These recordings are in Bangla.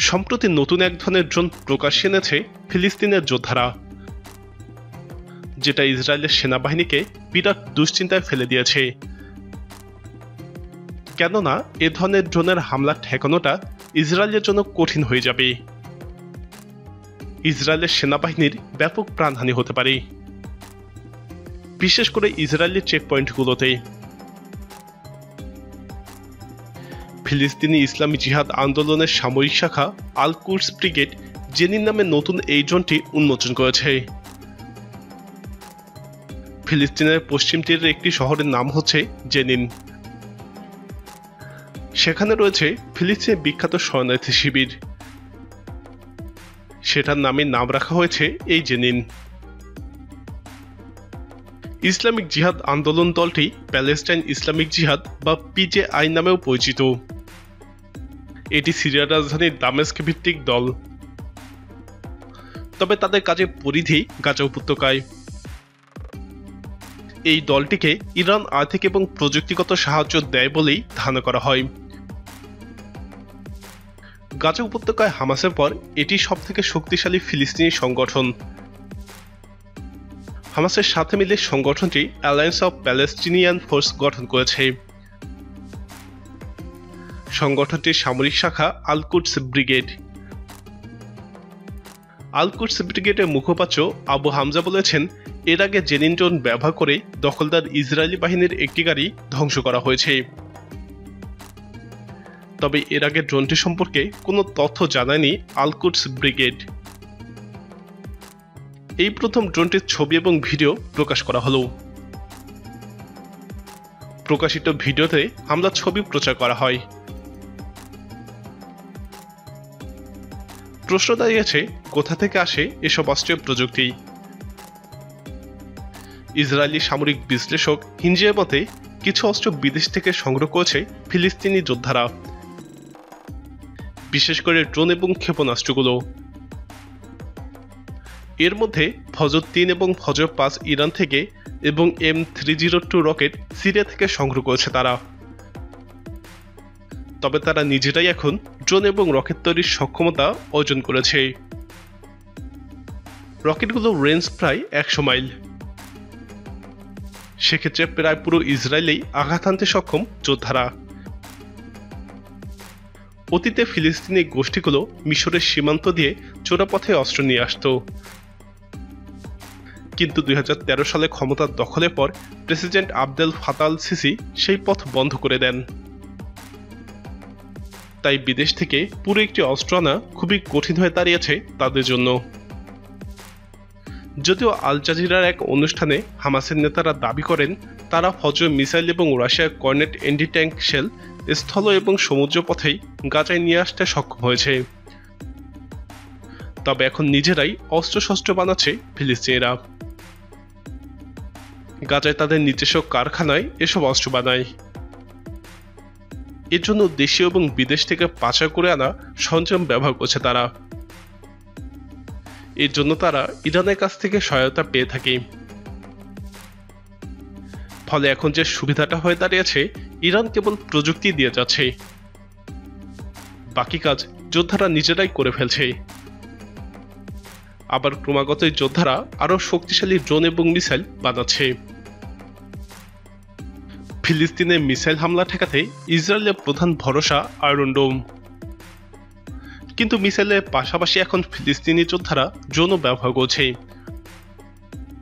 সম্প্রতি নতুন এক ধরনের ড্রোন প্রকাশ্যে এনেছে ফিলিস্তিনের যোদ্ধারা, যেটা ইসরায়েলের সেনাবাহিনীকে বিরাট দুশ্চিন্তায় ফেলে দিয়েছে। কেননা এ ধরনের ড্রোনের হামলা ঠেকানোটা ইসরায়েলের জন্য কঠিন হয়ে যাবে। ইসরায়েলের সেনাবাহিনীর ব্যাপক প্রাণহানি হতে পারে, বিশেষ করে ইসরায়েলের চেকপয়েন্টগুলোতে। ফিলিস্তিনি ইসলামী জিহাদ আন্দোলনের সামরিক শাখা আল কুদস ব্রিগেড জেনিন নামে নতুন এই ড্রোনটি উন্মোচন করেছে। ফিলিস্তিনের পশ্চিম তীরের একটি শহরের নাম হচ্ছে জেনিন। সেখানে রয়েছে ফিলিস্তিনের বিখ্যাত শরণার্থী শিবির, সেটার নাম রাখা হয়েছে এই জেনিন। ইসলামিক জিহাদ আন্দোলন দলটি প্যালেস্টাইন ইসলামিক জিহাদ বা পিজেআই নামেও পরিচিত। এটি সিরিয়ার রাজধানী দামেস্ক ভিত্তিক দল, তবে তাদের কাজের পরিধি গাজা উপত্যকায়। এই দলটিকে ইরান আর্থিক এবং প্রযুক্তিগত সাহায্য দেয় বলেই ধারণা করা হয়। গাজা উপত্যকায় হামাসের পর এটি সবথেকে শক্তিশালী ফিলিস্তিনি সংগঠন। হামাসের সাথে মিলে সংগঠনটি অ্যালায়েন্স অফ প্যালেস্টিনিয়ান ফোর্স গঠন করেছে। সংগঠনটির সামরিক শাখা আল কুদস ব্রিগেড। আল কুদস ব্রিগেডের মুখপাত্র আবু হামজা বলেছেন, এর আগে জেনিন ড্রোন ব্যবহার করে দখলদার ইসরায়েলি বাহিনীর একটি গাড়ি ধ্বংস করা হয়েছে। তবে এর আগে ড্রোনটি সম্পর্কে কোনো তথ্য জানায়নি আল কুদস ব্রিগেড। এই প্রথম ড্রোনটির ছবি এবং ভিডিও প্রকাশ করা হলো। প্রকাশিত ভিডিওতে হামলার ছবি প্রচার করা হয়। প্রশ্ন দাঁড়িয়েছে, কোথা থেকে আসে এসব অস্ত্রের প্রযুক্তি? ইসরায়েলি সামরিক বিশ্লেষক হিনজের মতে, কিছু অস্ত্র বিদেশ থেকে সংগ্রহ করেছে ফিলিস্তিনি যোদ্ধারা, বিশেষ করে ড্রোন এবং ক্ষেপণাস্ত্রগুলো। এর মধ্যে ফজর 3 এবং ফজর 5 ইরান থেকে এবং M302 রকেট সিরিয়া থেকে সংগ্রহ করেছে তারা। তবে তারা নিজেরাই এখন ড্রোন এবং রকেট তৈরির সক্ষমতা অর্জন করেছে। রকেটগুলোর রেঞ্জ প্রায় 100 মাইল। সেক্ষেত্রে প্রায় পুরো ইসরায়েলেই আঘাত হানতে সক্ষম যোদ্ধারা। অতীতে ফিলিস্তিনি গোষ্ঠীগুলো মিশরের সীমান্ত দিয়ে চোরাপথে অস্ত্র নিয়ে আসত, কিন্তু 2013 সালে ক্ষমতার দখলের পর president Abdel Fattah al Sisi সেই পথ বন্ধ করে দেন। তাই বিদেশ থেকে পুরো একটি অস্ত্র আনা খুবই কঠিন হয়ে দাঁড়িয়েছে তাদের জন্য। যদিও আল জাজিরার এক অনুষ্ঠানে হামাসের নেতারা দাবি করেন তারা ফজর মিসাইল এবং রাশিয়ার কর্নেট এন্টি ট্যাঙ্ক শেল স্থল এবং সমুদ্র পথেই গাজায় নিয়ে আসতে সক্ষম হয়েছে। তবে এখন নিজেরাই অস্ত্রশস্ত্র বানাচ্ছে ফিলিস্তিনিরা। গাজায় তাদের নিজস্ব কারখানায় এসব অস্ত্র বানায়। এর জন্য দেশীয় এবং বিদেশ থেকে পাচার করে আনা সরঞ্জাম ব্যবহার করছে তারা। এর জন্য তারা ইরানের কাছ থেকে সহায়তা পেয়ে থাকে। ফলে এখন যে সুবিধাটা হয়ে দাঁড়িয়েছে, ইরান কেবল প্রযুক্তি দিয়ে যাচ্ছে, বাকি কাজ যোদ্ধারা নিজেরাই করে ফেলছে। আবার ক্রমাগত যোদ্ধারা আরো শক্তিশালী ড্রোন এবং মিসাইল বানাচ্ছে। ফিলিস্তিনে মিসাইল হামলা ঠেকাতে ইসরায়েলের প্রধান ভরসা আয়রন ডোম, কিন্তু মিসাইলের পাশাপাশি এখন ফিলিস্তিনি যোদ্ধারা ড্রোনও ব্যবহার করছে।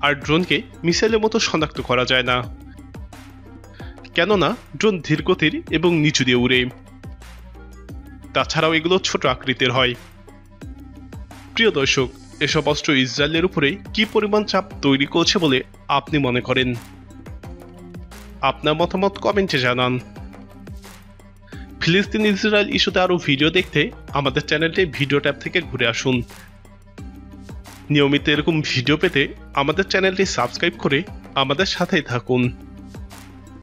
আর ড্রোনকে মিসাইলের মতো শনাক্ত করা যায় না, কেননা ড্রোন ধীরগতির এবং নিচু দিয়ে উড়ে। তাছাড়াও এগুলো ছোট আকৃতির হয়। প্রিয় দর্শক, এসব অস্ত্র ইসরায়েলের উপরে কি পরিমাণ চাপ তৈরি করছে বলে আপনি মনে করেন? আপনার মতামত কমেন্টে জানান। ফিলিস্তিন ইসরায়েল ইস্যুতে আরো ভিডিও দেখতে আমাদের চ্যানেলটি ভিডিও ট্যাব থেকে ঘুরে আসুন। নিয়মিত এরকম ভিডিও পেতে আমাদের চ্যানেলটি সাবস্ক্রাইব করে আমাদের সাথেই থাকুন।